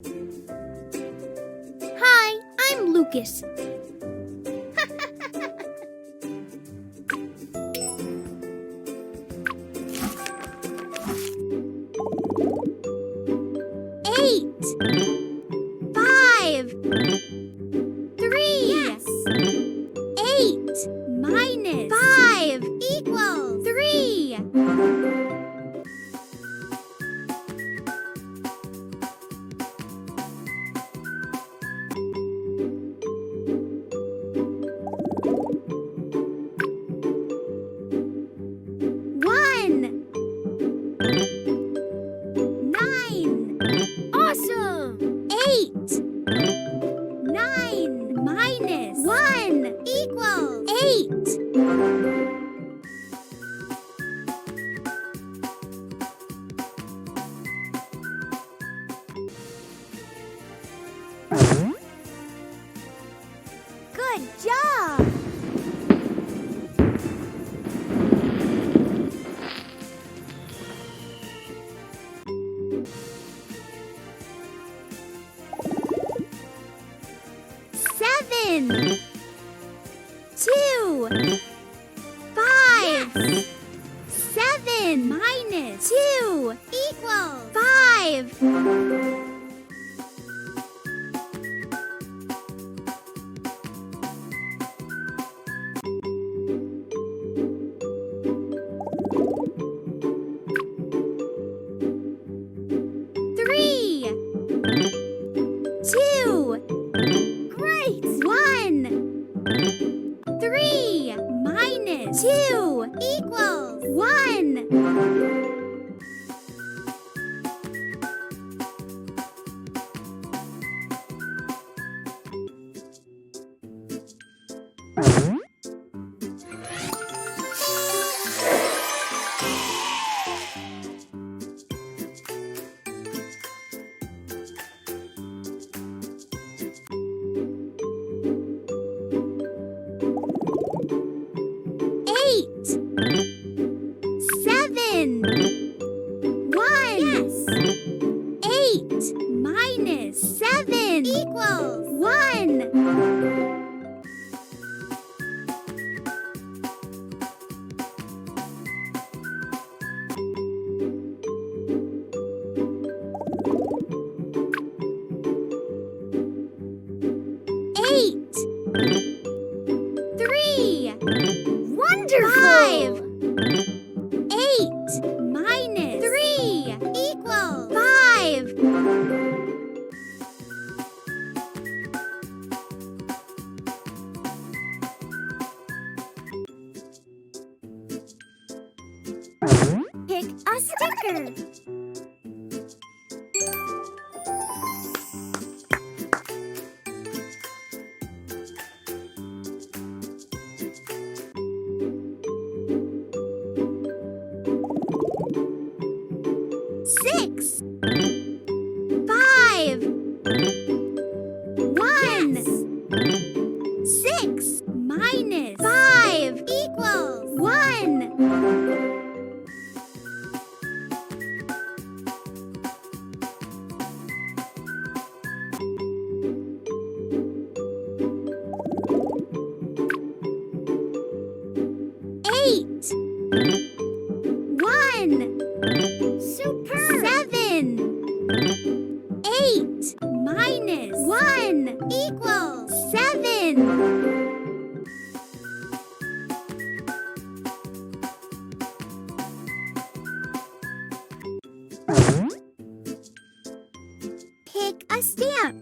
Hi, I'm Lucas. Eight. 5. 3. Yes. 8 minus 5 equals 3. Awesome! 8. 9 minus 1 equals 8. Good job! Seven. 2. 5. Yes. 7 minus 2 equals 5. Three. 2. Great! 1. 3 minus 2 equals 1. Eight. 7. 1. Yes. 8 minus 7 equals 1. Eight. 3. Wonderful! 5. 8 minus 3 equals 5. Pick a sticker. Six. 5. 1. 6 minus 5 equals 1. Eight. 1. Super. 7. 8 minus 1 equals 7. Pick a stamp.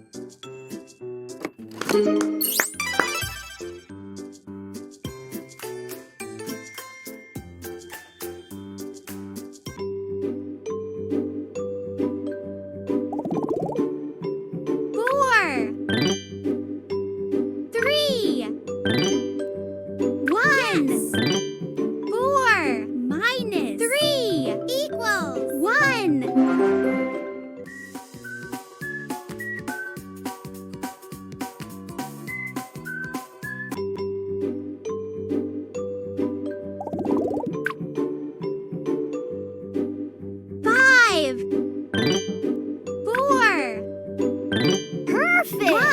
Elephant.